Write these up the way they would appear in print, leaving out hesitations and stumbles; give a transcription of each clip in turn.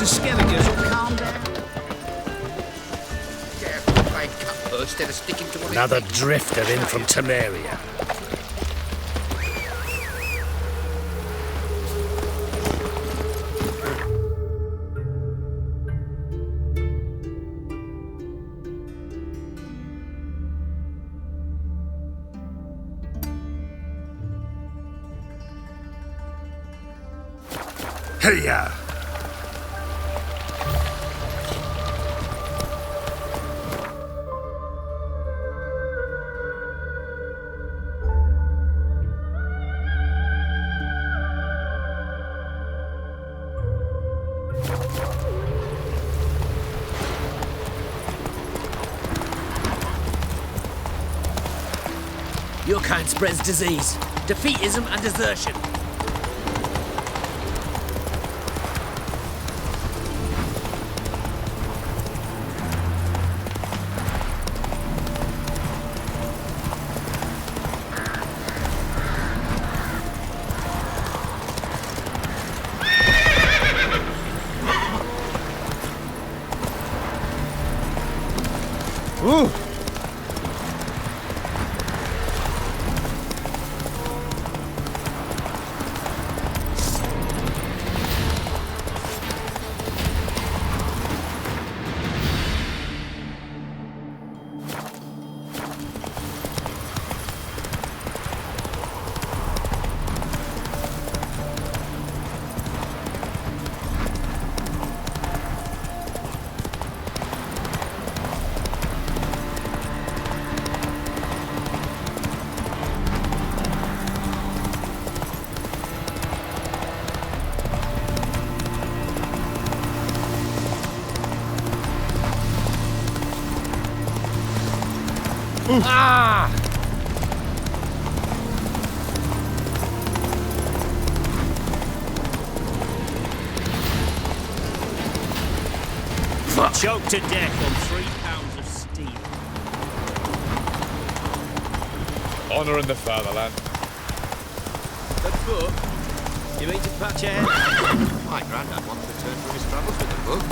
bunch of scavengers will calm down. Instead of sticking to what Another drifter in from Temeria. Hey-ya! Your kind spreads disease, defeatism and desertion. Ooh! Ah! Choked to death on 3 pounds of steel. Honour in the fatherland. The book? You mean to patch ahead? My granddad once returned from his travels with a book.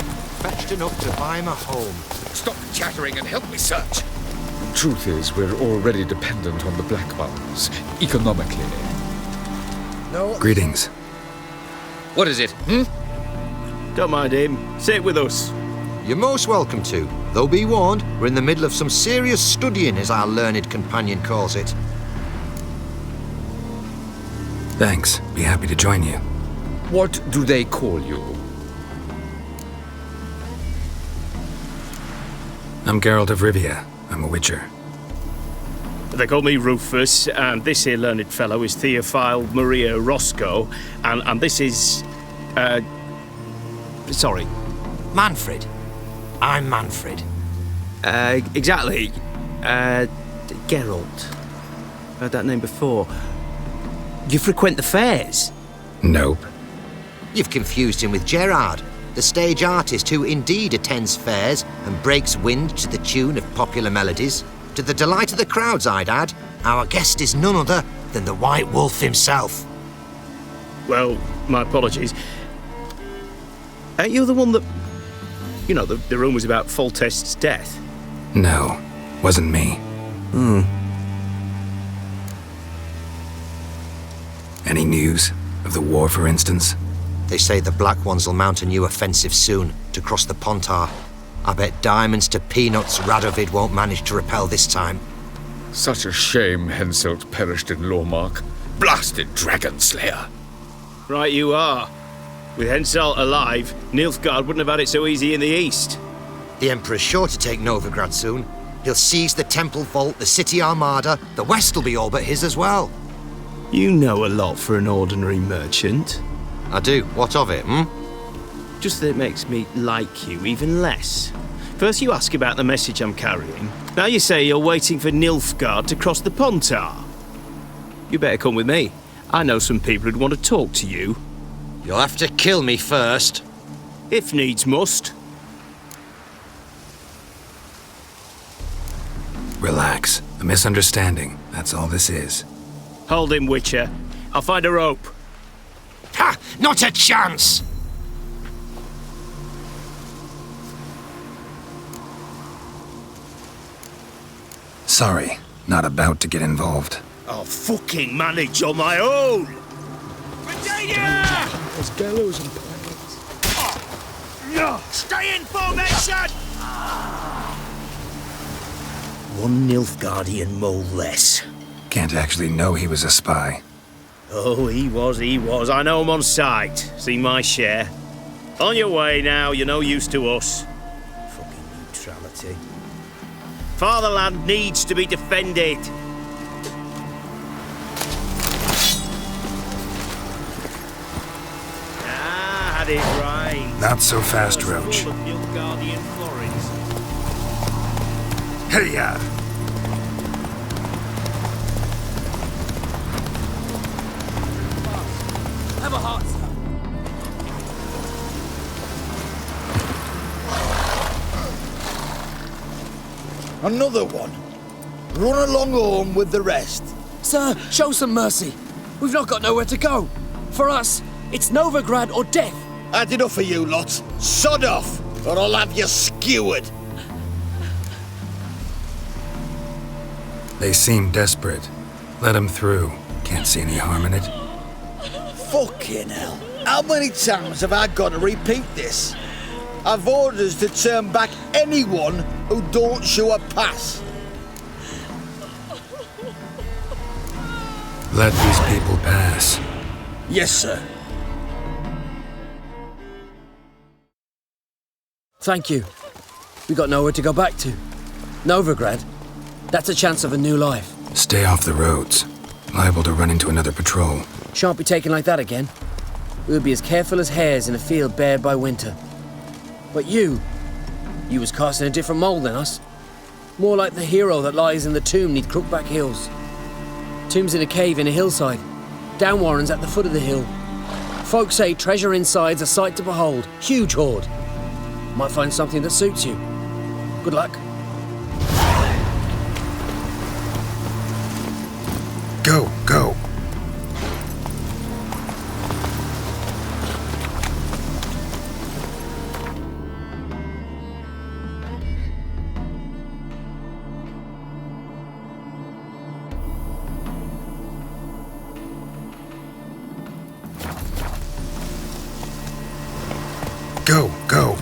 Fetched enough to buy him a home. Stop chattering and help me search. Truth is, we're already dependent on the Black Ones, economically. No. Greetings. What is it, hmm? Don't mind him. Sit with us. You're most welcome to. Though be warned, we're in the middle of some serious studying, as our learned companion calls it. Thanks. Be happy to join you. What do they call you? I'm Geralt of Rivia. I'm a witcher. They call me Rufus, and this here learned fellow is Theophile Maria Roscoe, and this is... sorry. Manfred. I'm Manfred. Exactly. Geralt. Heard that name before. You frequent the fairs? Nope. You've confused him with Gerard, the stage artist who indeed attends fairs and breaks wind to the tune of popular melodies. To the delight of the crowds, I'd add. Our guest is none other than the White Wolf himself. Well, my apologies. Ain't you the one that... You know, the rumours about Foltest's death? No. Wasn't me. Any news? Of the war, for instance? They say the Black Ones will mount a new offensive soon to cross the Pontar. I bet diamonds to peanuts Radovid won't manage to repel this time. Such a shame Henselt perished in Lormark. Blasted dragon slayer. Right you are. With Henselt alive, Nilfgaard wouldn't have had it so easy in the east. The Emperor's sure to take Novigrad soon. He'll seize the Temple Vault, the City Armada. The West will be all but his as well. You know a lot for an ordinary merchant. I do. What of it, hmm? Just that it makes me like you even less. First you ask about the message I'm carrying. Now you say you're waiting for Nilfgaard to cross the Pontar. You better come with me. I know some people who'd want to talk to you. You'll have to kill me first. If needs must. Relax. A misunderstanding. That's all this is. Hold him, Witcher. I'll find a rope. Ha! Not a chance! Sorry, not about to get involved. I'll fucking manage on my own! Virginia! There's gallows and pirates. Stay in formation! 1 Nilfgaardian mole less. Can't actually know he was a spy. Oh, he was. I know him on sight. Seen my share. On your way now, you're no use to us. Fucking neutrality. Fatherland needs to be defended. Ah, had it right. Not so fast, Roach. Full of Nilfgaardian florins. Hey-ya! Have a heart, sir. Another one. Run along home with the rest. Sir, show some mercy. We've not got nowhere to go. For us, it's Novigrad or death. Had enough of you lots. Sod off, or I'll have you skewered. They seem desperate. Let them through. Can't see any harm in it. Fucking hell. How many times have I got to repeat this? I've orders to turn back anyone who don't show a pass. Let these people pass. Yes, sir. Thank you. We got nowhere to go back to. Novigrad. That's a chance of a new life. Stay off the roads. Liable to run into another patrol. Shan't be taken like that again. We'll be as careful as hares in a field bared by winter. But you was cast in a different mould than us. More like the hero that lies in the tomb neath Crookback Hills. Tomb's in a cave in a hillside. Downwarren's at the foot of the hill. Folk say treasure inside's a sight to behold. Huge hoard. Might find something that suits you. Good luck. Go, go. Go, go.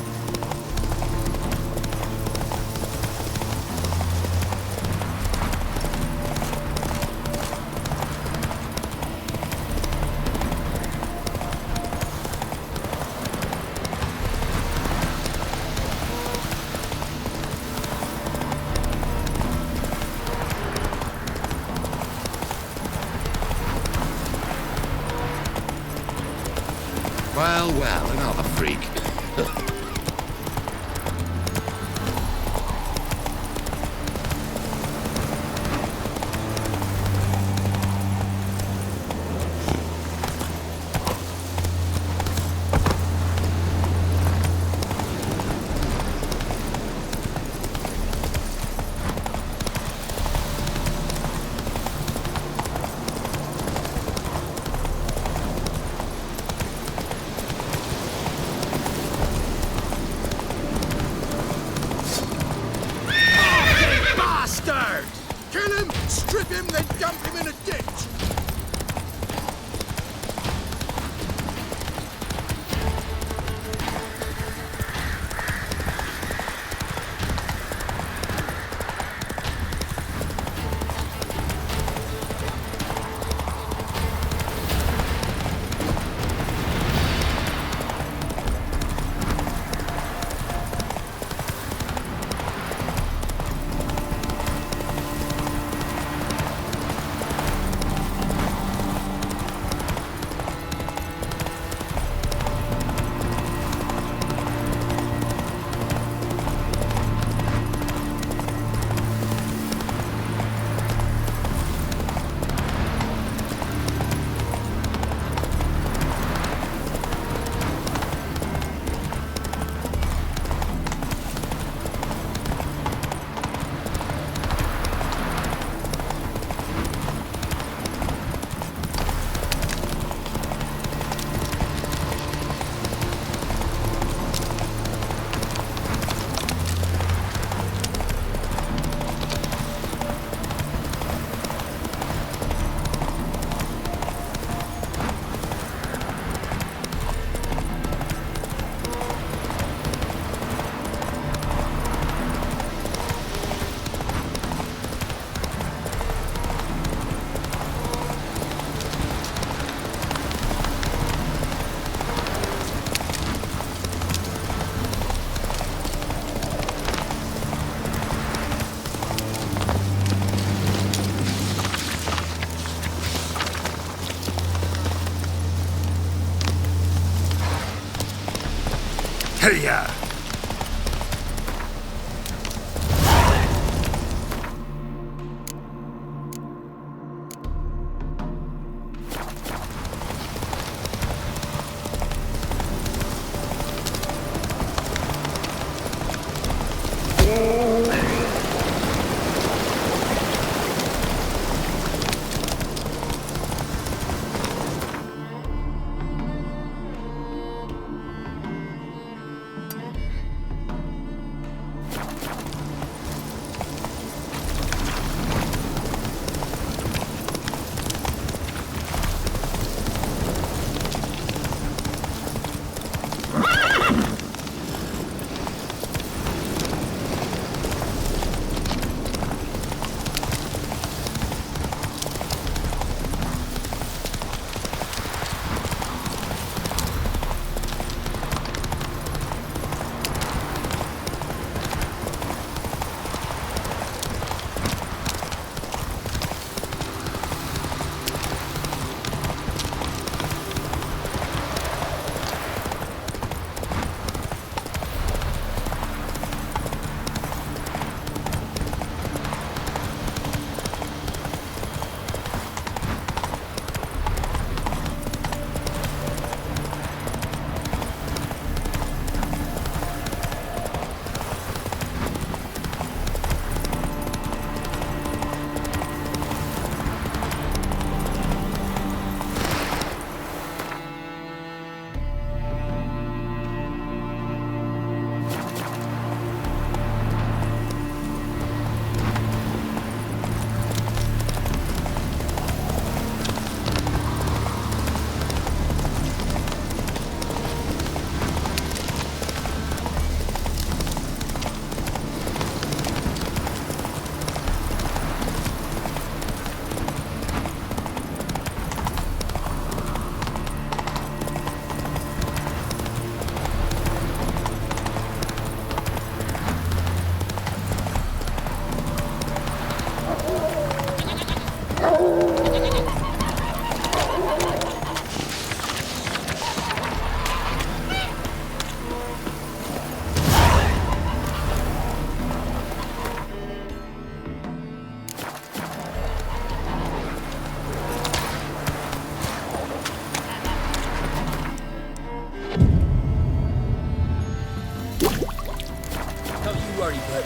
Hey-ya!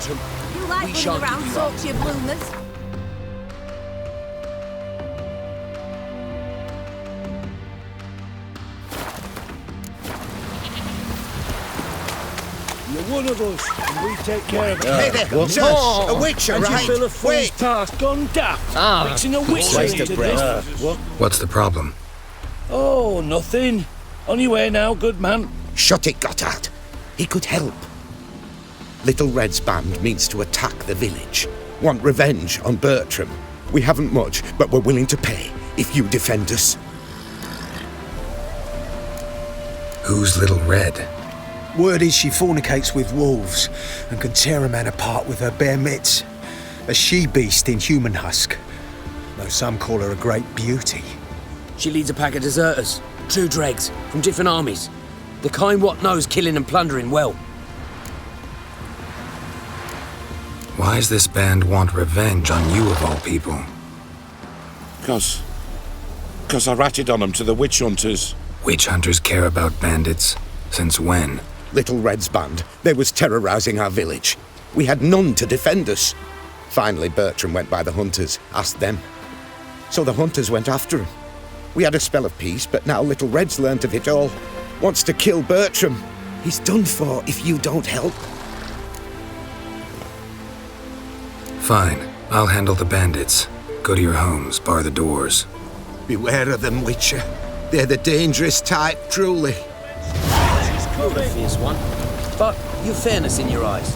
Bertram. You like We running shan't around, give you talk to your bloomers. You're one of us, and we take care of it. Hey there, Josh, a witch, And right? you feel a fool's Wait. task gone daft. Ah, Mixing a witch waste into of breath. this. What? What's the problem? Oh, nothing. On your way now, good man. Shut it, Gotthard. He could help. Little Red's band means to attack the village. Want revenge on Bertram. We haven't much, but we're willing to pay if you defend us. Who's Little Red? Word is she fornicates with wolves and can tear a man apart with her bare mitts. A she-beast in human husk, though some call her a great beauty. She leads a pack of deserters, true dregs, from different armies. The kind what knows killing and plundering well. Why does this band want revenge on you of all people? Cause I ratted on them to the witch hunters. Witch hunters care about bandits? Since when? Little Red's band, they was terrorizing our village. We had none to defend us. Finally, Bertram went by the hunters, asked them. So the hunters went after him. We had a spell of peace, but now Little Red's learnt of it all. Wants to kill Bertram. He's done for if you don't help. Fine, I'll handle the bandits. Go to your homes, bar the doors. Beware of them, Witcher. They're the dangerous type, truly. You're a fierce one, but you've fairness in your eyes.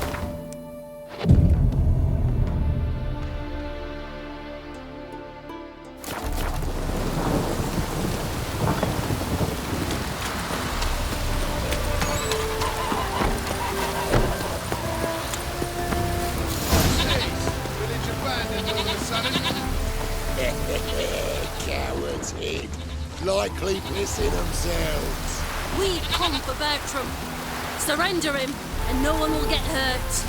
Cowards hid, likely pissing themselves. We've come for Bertram. Surrender him, and no one will get hurt.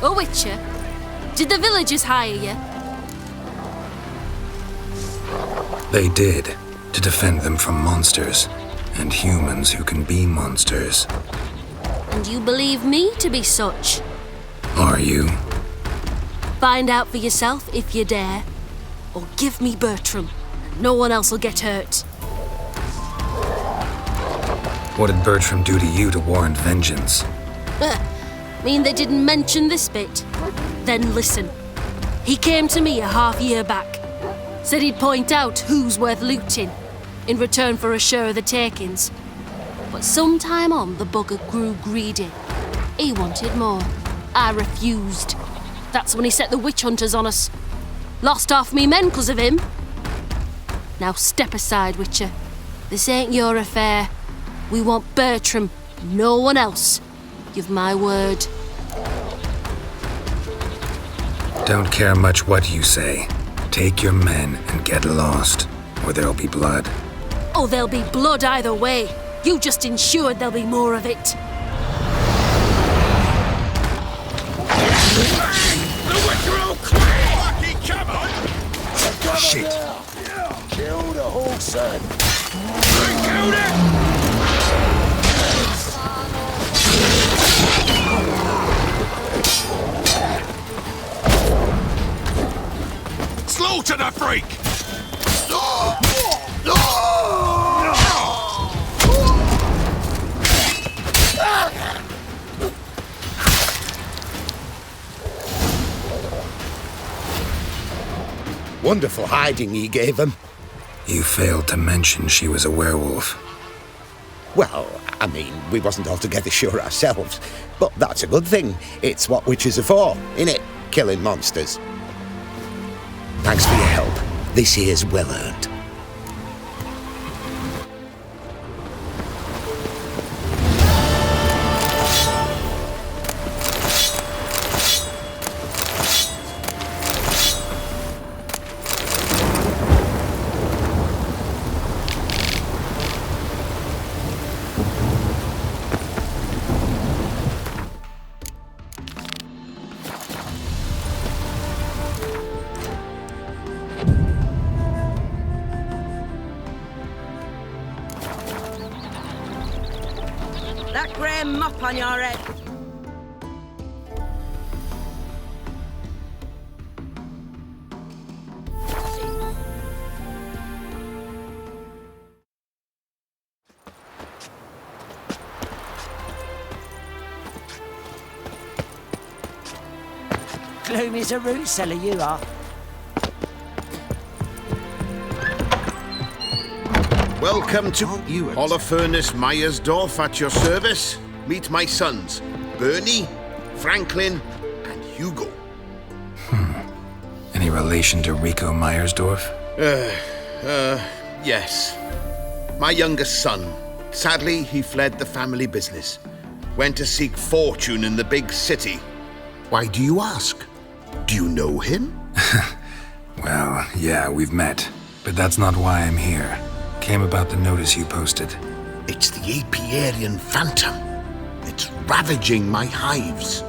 A Witcher? Did the villagers hire you? They did, to defend them from monsters, and humans who can be monsters. And you believe me to be such? Are you? Find out for yourself if you dare. Or give me Bertram, and no one else will get hurt. What did Bertram do to you to warrant vengeance? Mean they didn't mention this bit? Then listen. He came to me a half-year back. Said he'd point out who's worth looting, in return for a share of the takings. But sometime on, the bugger grew greedy. He wanted more. I refused. That's when he set the witch hunters on us. Lost half me men 'cause of him. Now step aside, Witcher. This ain't your affair. We want Bertram, no one else. You've my word. Don't care much what you say. Take your men and get lost, or there'll be blood. Oh, there'll be blood either way. You just ensured there'll be more of it. The Witcher will claim! Lucky, come on! Shit. Kill the whole son. Slaughter the freak! Wonderful hiding he gave them. You failed to mention she was a werewolf. Well, I mean, we wasn't altogether sure ourselves, but that's a good thing. It's what witches are for, innit? Killing monsters. Thanks for your help. This here's well earned. That grey mop on your head. Gloomy as a root cellar, you are. Welcome to Holofernes Meyersdorf at your service. Meet my sons, Bernie, Franklin, and Hugo. Any relation to Rico Meyersdorf? Yes. My youngest son. Sadly, he fled the family business. Went to seek fortune in the big city. Why do you ask? Do you know him? Well, yeah, we've met. But that's not why I'm here. Came about the notice you posted. It's the Apiarian phantom. It's ravaging my hives.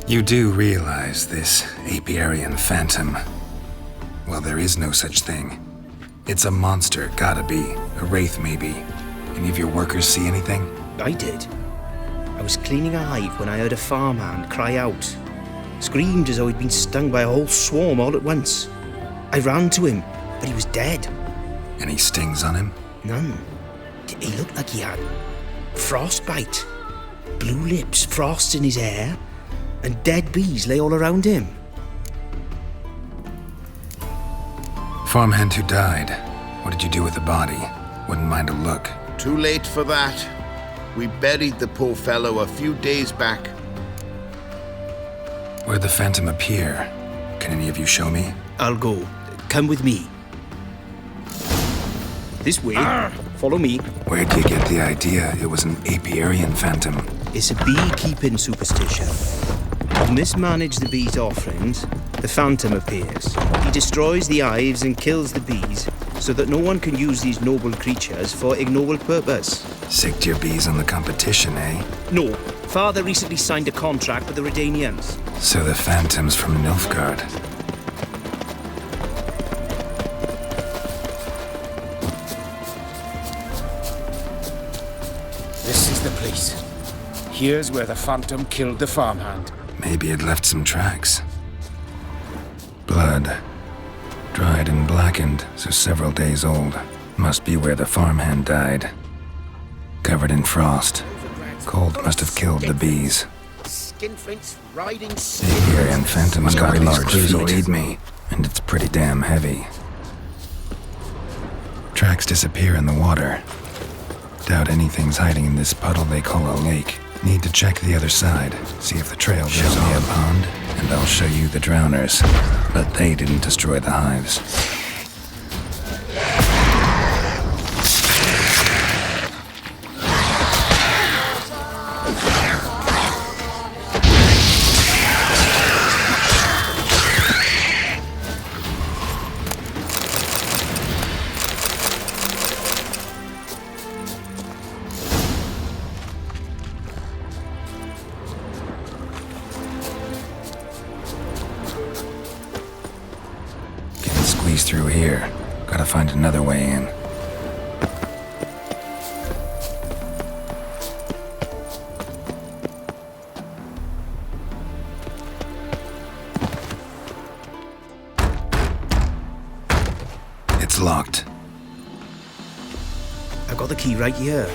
You do realize this Apiarian phantom? Well, there is no such thing. It's a monster, gotta be. A wraith, maybe. Any of your workers see anything? I did. I was cleaning a hive when I heard a farmhand cry out. Screamed as though he'd been stung by a whole swarm all at once. I ran to him, but he was dead. Any stings on him? None. He looked like he had frostbite. Blue lips, frost in his hair, and dead bees lay all around him. Farmhand who died. What did you do with the body? Wouldn't mind a look. Too late for that. We buried the poor fellow a few days back. Where'd the phantom appear? Can any of you show me? I'll go. Come with me. This way. Follow me. Where'd you get the idea it was an Apiarian phantom? It's a beekeeping superstition. You mismanage the bees' offerings, the phantom appears. He destroys the hives and kills the bees, so that no one can use these noble creatures for ignoble purpose. Sick to your bees on the competition, eh? No. Father recently signed a contract with the Redanians. So the phantoms from Nilfgaard. This is the place. Here's where the phantom killed the farmhand. Maybe it left some tracks. Blood. Dried and blackened, so several days old. Must be where the farmhand died. Covered in frost. Cold must have killed the bees. Skinflints riding The Apiarian phantom has got large feet to lead me, and it's pretty damn heavy. Tracks disappear in the water. Doubt anything's hiding in this puddle they call a lake. Need to check the other side, see if the trail goes me a pond, and I'll show you the drowners. But they didn't destroy the hives. Squeeze through here. Gotta find another way in. It's locked. I've got the key right here.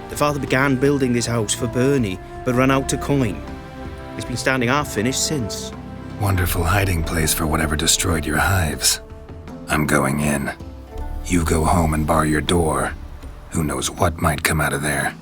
The father began building this house for Bernie, but ran out of coin. It's been standing half finished since. Wonderful hiding place for whatever destroyed your hives. I'm going in. You go home and bar your door. Who knows what might come out of there.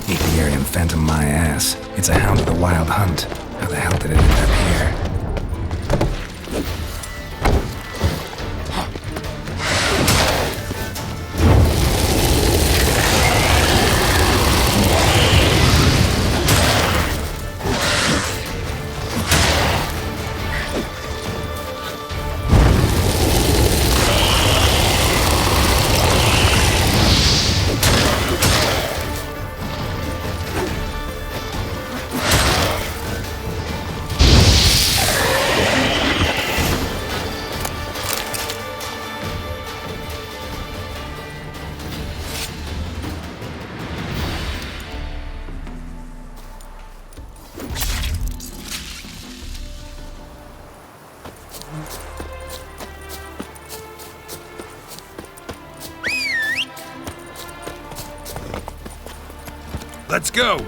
Apiarian phantom my ass. It's a hound of the wild hunt. How the hell did it end up here? Let's go!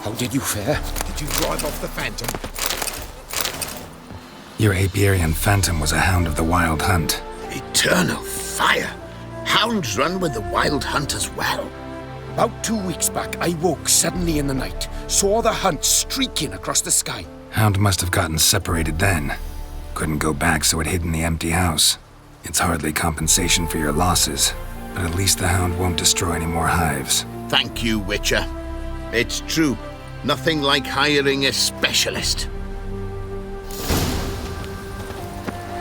How did you fare? Did you drive off the phantom? Your Apiarian phantom was a hound of the wild hunt. Eternal fire! Hounds run with the wild hunt as well. About 2 weeks back, I woke suddenly in the night, saw the hunt streaking across the sky. Hound must have gotten separated then. Couldn't go back, so it hid in the empty house. It's hardly compensation for your losses, but at least the hound won't destroy any more hives. Thank you, Witcher. It's true. Nothing like hiring a specialist.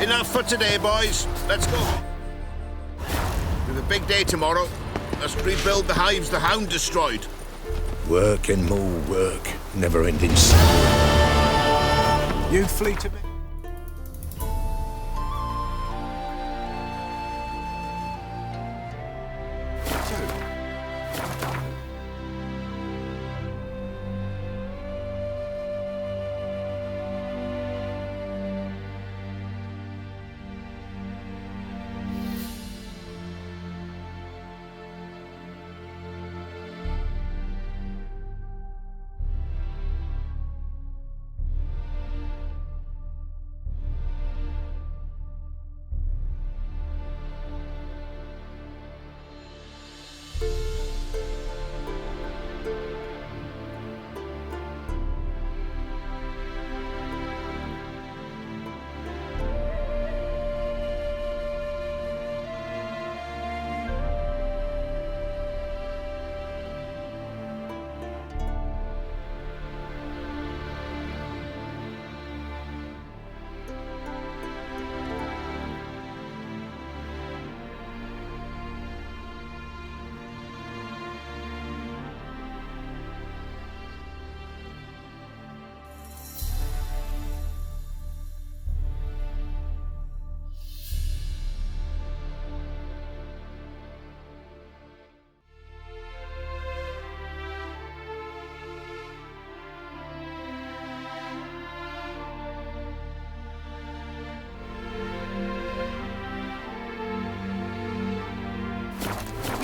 Enough for today, boys. Let's go. We have a big day tomorrow. Let's rebuild the hives the hound destroyed. Work and more work. Never-ending. You flee to me.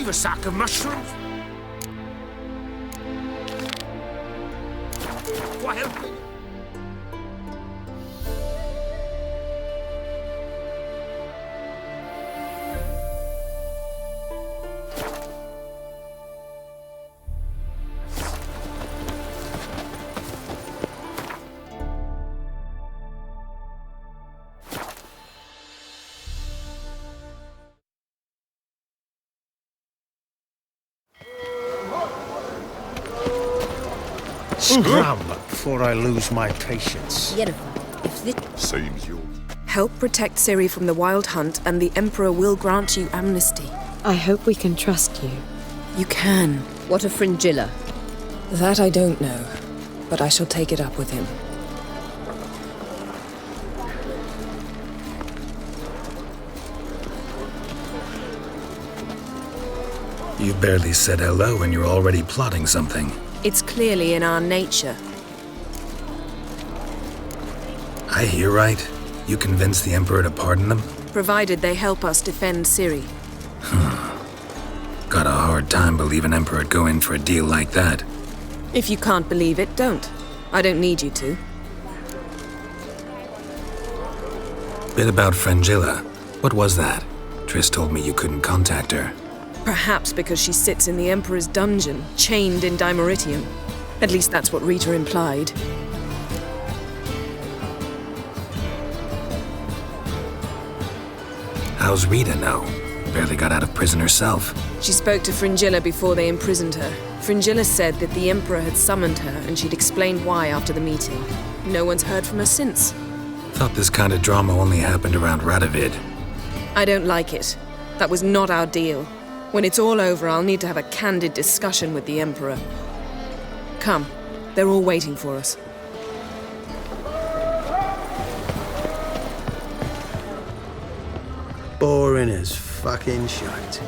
leave a sack of mushrooms? Well... Scram before I lose my patience. Seems yours. Help protect Ciri from the Wild Hunt, and the Emperor will grant you amnesty. I hope we can trust you. You can. What of Fringilla? That I don't know, but I shall take it up with him. You've barely said hello and you're already plotting something. It's clearly in our nature. I hear right. You convinced the Emperor to pardon them? Provided they help us defend Ciri. Got a hard time believing Emperor'd go in for a deal like that. If you can't believe it, don't. I don't need you to. Bit about Fringilla. What was that? Triss told me you couldn't contact her. Perhaps because she sits in the Emperor's dungeon, chained in Dimeritium. At least that's what Rita implied. How's Rita know? Barely got out of prison herself. She spoke to Fringilla before they imprisoned her. Fringilla said that the Emperor had summoned her and she'd explained why after the meeting. No one's heard from her since. Thought this kind of drama only happened around Radovid. I don't like it. That was not our deal. When it's all over, I'll need to have a candid discussion with the Emperor. Come, they're all waiting for us. Boring as fucking shite.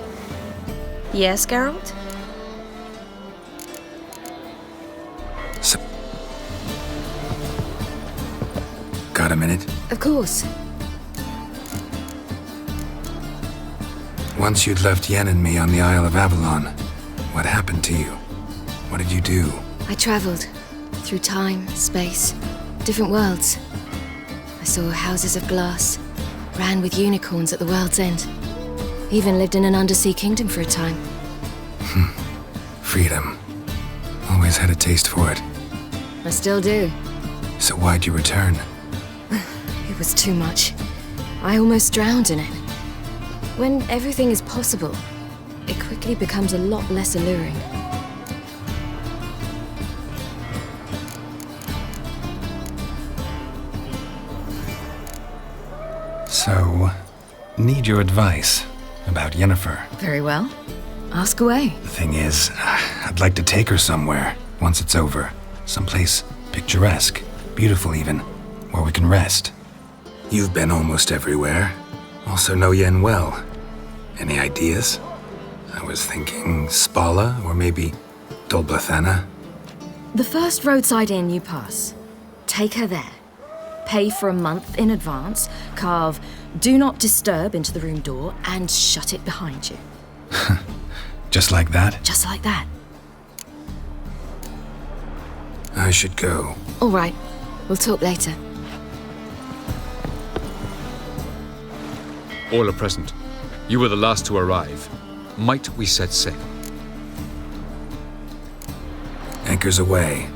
Yes, Geralt? Got a minute? Of course. Once you'd left Yen and me on the Isle of Avalon, what happened to you? What did you do? I traveled through time, space, different worlds. I saw houses of glass, ran with unicorns at the world's end. Even lived in an undersea kingdom for a time. Freedom. Always had a taste for it. I still do. So why'd you return? It was too much. I almost drowned in it. When everything is possible, it quickly becomes a lot less alluring. So, need your advice about Yennefer. Very well. Ask away. The thing is, I'd like to take her somewhere once it's over. Someplace picturesque, beautiful even, where we can rest. You've been almost everywhere. Also know Yen well. Any ideas? I was thinking Spala or maybe Dol Blathanna. The first roadside inn you pass. Take her there. Pay for a month in advance, carve "Do Not Disturb" into the room door, and shut it behind you. Just like that? Just like that. I should go. All right. We'll talk later. All are present. You were the last to arrive. Might we set sail? Anchors away.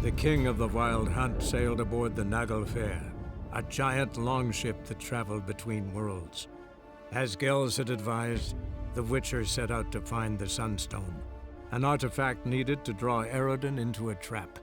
The king of the Wild Hunt sailed aboard the Naglfar, a giant longship that traveled between worlds. As Gels had advised, the Witcher set out to find the Sunstone, an artifact needed to draw Eredin into a trap.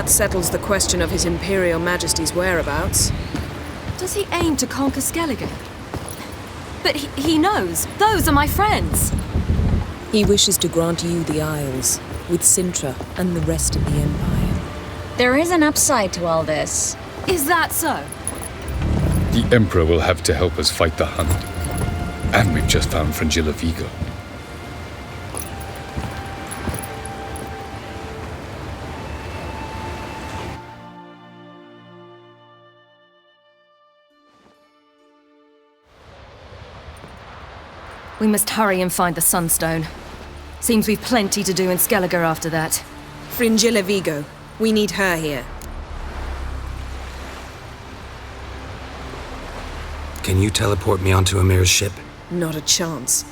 That settles the question of His Imperial Majesty's whereabouts. Does he aim to conquer Skellige? But he knows. Those are my friends. He wishes to grant you the Isles, with Sintra and the rest of the Empire. There is an upside to all this. Is that so? The Emperor will have to help us fight the Hunt. And we've just found Fringilla Vigo. We must hurry and find the Sunstone. Seems we've plenty to do in Skellige after that. Fringilla Vigo. We need her here. Can you teleport me onto Amir's ship? Not a chance.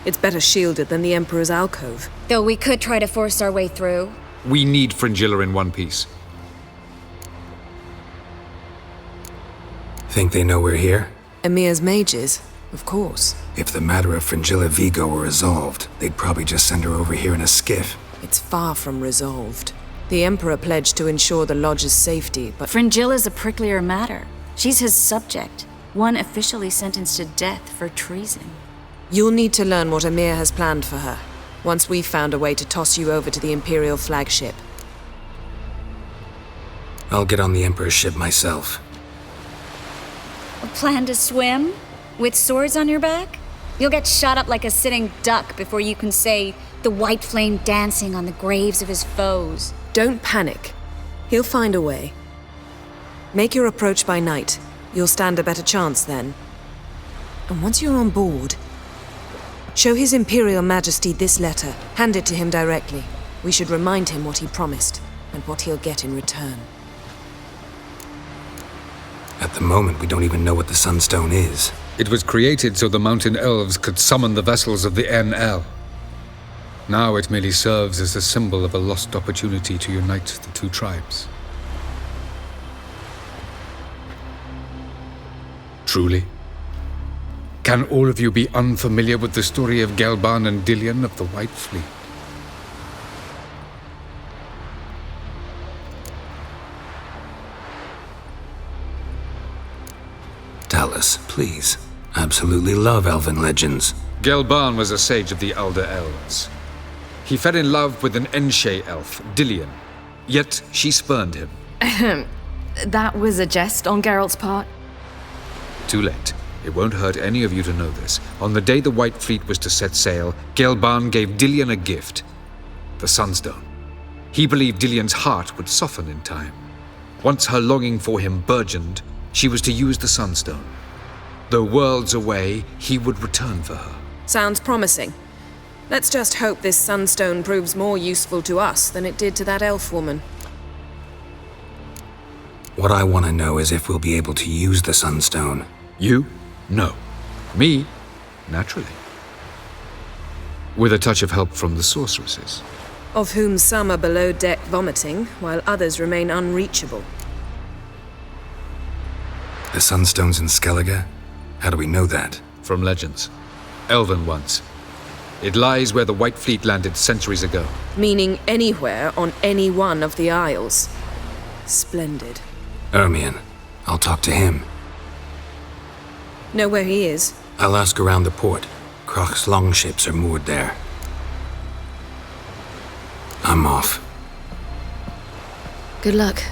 It's better shielded than the Emperor's alcove. Though we could try to force our way through. We need Fringilla in one piece. Think they know we're here? Emir's mages, of course. If the matter of Fringilla Vigo were resolved, they'd probably just send her over here in a skiff. It's far from resolved. The Emperor pledged to ensure the Lodge's safety, but... Fringilla's a pricklier matter. She's his subject, one officially sentenced to death for treason. You'll need to learn what Emir has planned for her, once we've found a way to toss you over to the Imperial flagship. I'll get on the Emperor's ship myself. A plan to swim? With swords on your back? You'll get shot up like a sitting duck before you can say the white flame dancing on the graves of his foes. Don't panic. He'll find a way. Make your approach by night. You'll stand a better chance then. And once you're on board, show His Imperial Majesty this letter. Hand it to him directly. We should remind him what he promised, and what he'll get in return. At the moment, we don't even know what the Sunstone is. It was created so the mountain elves could summon the vessels of the NL. Now it merely serves as a symbol of a lost opportunity to unite the two tribes. Truly? Can all of you be unfamiliar with the story of Gelban and Dillion of the White Fleet? Tell us, please. Absolutely love elven legends. Gelban was a sage of the Elder Elves. He fell in love with an Enshe elf, Dillion. Yet she spurned him. That was a jest on Geralt's part. Too late. It won't hurt any of you to know this. On the day the White Fleet was to set sail, Gelban gave Dillion a gift. The Sunstone. He believed Dillion's heart would soften in time. Once her longing for him burgeoned, she was to use the Sunstone. Though worlds away, he would return for her. Sounds promising. Let's just hope this Sunstone proves more useful to us than it did to that elf woman. What I want to know is if we'll be able to use the Sunstone. You? No. Me? Naturally. With a touch of help from the sorceresses. Of whom some are below deck vomiting, while others remain unreachable. The Sunstone's in Skellige? How do we know that? From legends. Elven ones. It lies where the White Fleet landed centuries ago. Meaning anywhere on any one of the Isles. Splendid. Ermion. I'll talk to him. Know where he is? I'll ask around the port. Croc's longships are moored there. I'm off. Good luck.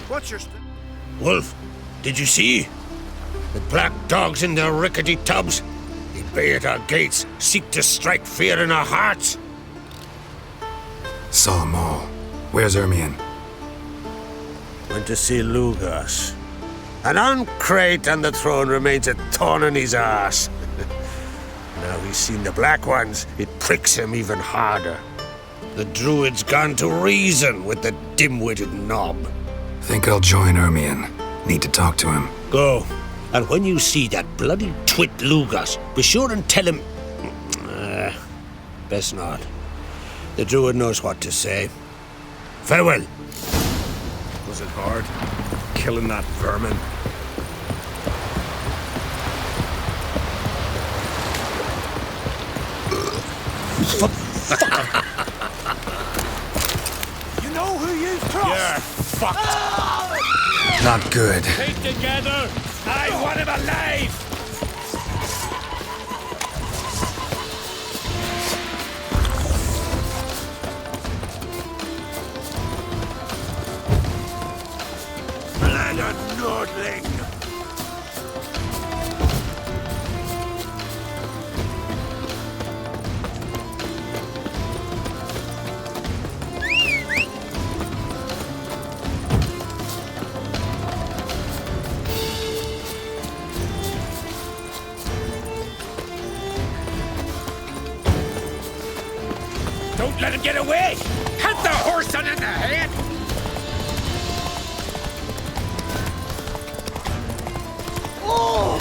What's your Wolf, did you see? The black dogs in their rickety tubs. They bay at our gates, seek to strike fear in our hearts. Saw 'em all. Where's Ermion? Went to see Lugas. And on Crate on the throne remains a thorn in his arse. Now he's seen the black ones, it pricks him even harder. The druid's gone to reason with the dim-witted knob. Think I'll join Ermion. Need to talk to him. Go. And when you see that bloody twit Lugas, be sure and tell him... best not. The druid knows what to say. Farewell. Was it hard? Killing that vermin? You know who you trust? You're fucked. Not good. Keep together! I want him alive! Blood and Nordling! Don't let him get away! Hit the horse on in the head! Oh!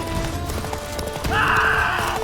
Ah!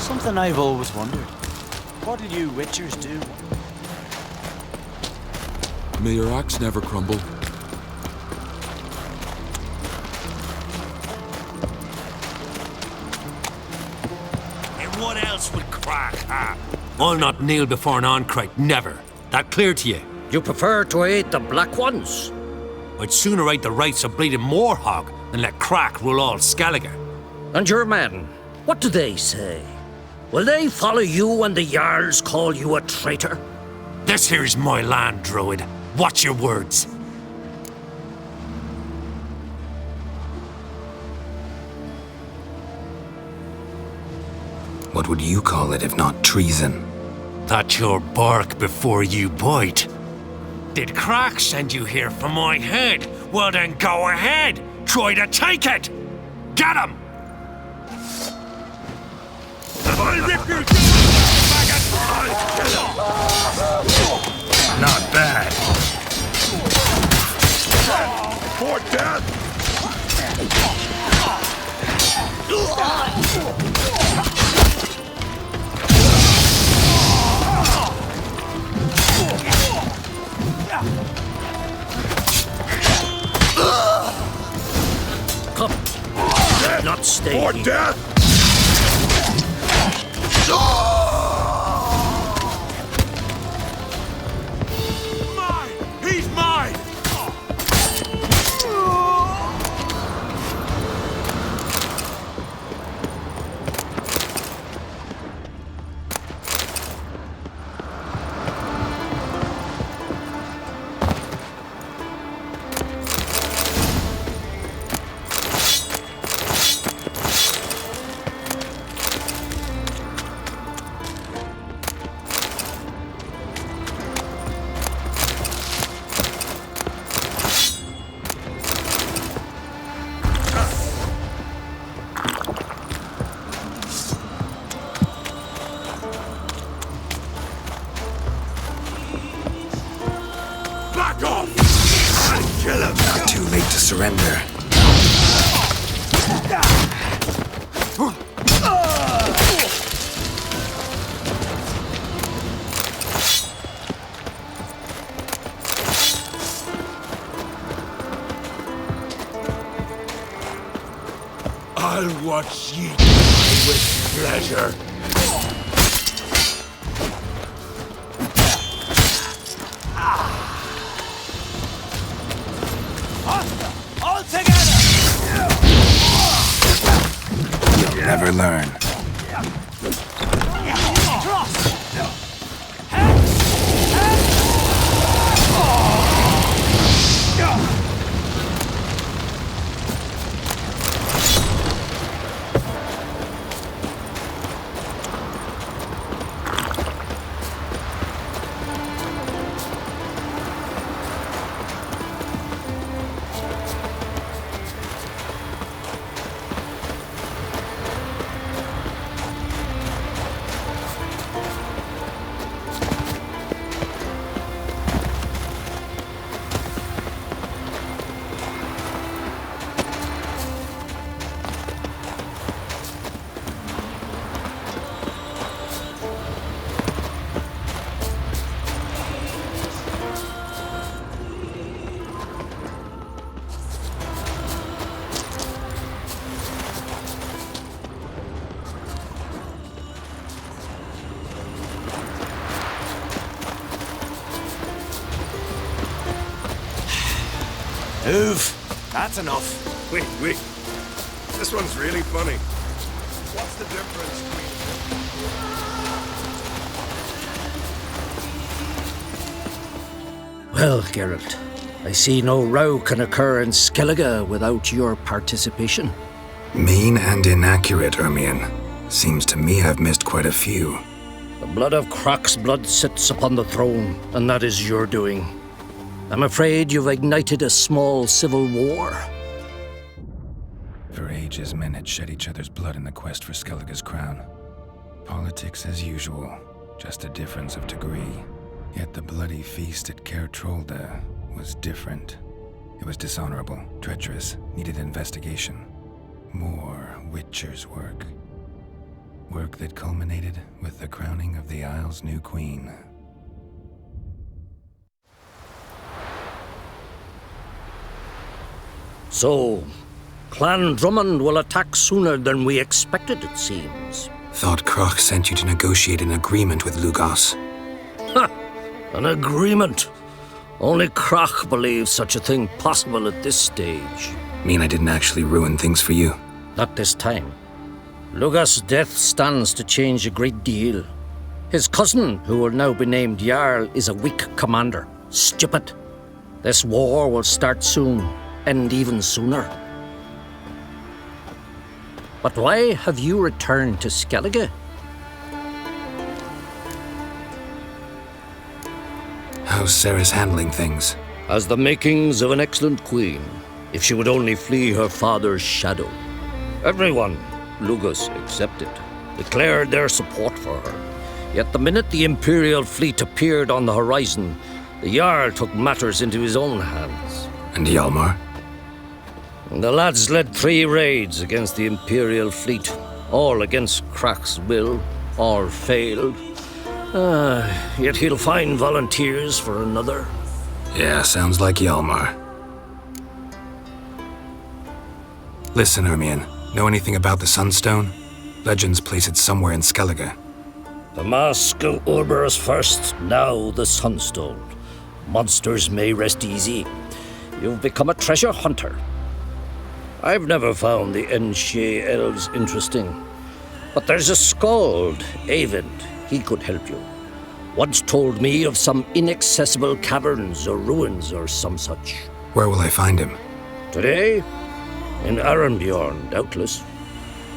Something I've always wondered. What do you witchers do? May your axe never crumble. And what else would crack, huh? I'll not kneel before an Oncrite, never. That clear to you? You prefer to eat the black ones? I'd sooner eat the rights of bleeding Moorhog than let crack rule all Skellige. And your men, what do they say? Will they follow you when the Jarls call you a traitor? This here's my land, Druid. Watch your words. What would you call it if not treason? That's your bark before you bite. Did Crack send you here for my head? Well then go ahead. Try to take it. Get him! I'll rip your Not bad. For death! Come. Not stay For here. death! Mine! He's mine! Back off! I'll kill him! Not too late to surrender. I'll watch ye die with pleasure. All together! You'll never never learn. Move. That's enough. Wait. This one's really funny. What's the difference between... Well, Geralt, I see no row can occur in Skellige without your participation. Mean and inaccurate, Ermion. Seems to me I've missed quite a few. The blood of Croc's blood sits upon the throne, and that is your doing. I'm afraid you've ignited a small civil war. For ages, men had shed each other's blood in the quest for Skellige's crown. Politics as usual, just a difference of degree. Yet the bloody feast at Caer Trolda was different. It was dishonorable, treacherous, needed investigation. More Witcher's work. Work that culminated with the crowning of the Isle's new queen. So, Clan Drummond will attack sooner than we expected, it seems. Thought Croc sent you to negotiate an agreement with Lugos. Ha! An agreement? Only Croc believes such a thing possible at this stage. Mean I didn't actually ruin things for you? Not this time. Lugos' death stands to change a great deal. His cousin, who will now be named Jarl, is a weak commander. Stupid. This war will start soon. End even sooner. But why have you returned to Skellige? How's Sarah's handling things? Has the makings of an excellent queen, if she would only flee her father's shadow. Everyone, Lugos excepted, declared their support for her. Yet the minute the Imperial fleet appeared on the horizon, the Jarl took matters into his own hands. And Hjalmar? The lads led 3 raids against the Imperial fleet, all against Croc's will, all failed. Yet he'll find volunteers for another. Yeah, sounds like Hjalmar. Listen, Ermion, know anything about the Sunstone? Legends place it somewhere in Skellige. The Mask of Urberus first, now the Sunstone. Monsters may rest easy. You've become a treasure hunter. I've never found the Enshe elves interesting. But there's a skald, Eyvind. He could help you. Once told me of some inaccessible caverns or ruins or some such. Where will I find him? Today? In Arenbjorn, doubtless.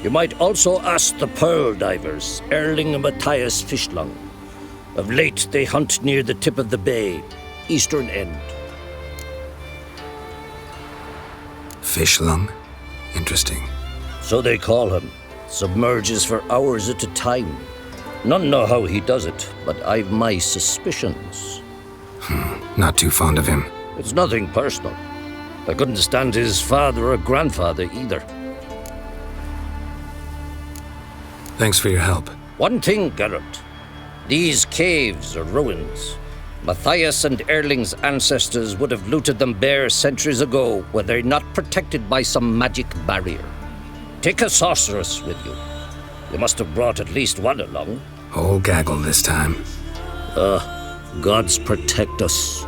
You might also ask the pearl divers, Erling and Matthias Fishlung. Of late, they hunt near the tip of the bay, eastern end. Fishlung? Interesting. So they call him. Submerges for hours at a time. None know how he does it, but I've my suspicions. Not too fond of him. It's nothing personal. I couldn't stand his father or grandfather either. Thanks for your help. One thing, Geralt. These caves are ruins. Matthias and Erling's ancestors would have looted them bare centuries ago were they not protected by some magic barrier. Take a sorceress with you. You must have brought at least one along. Whole gaggle this time. Gods protect us.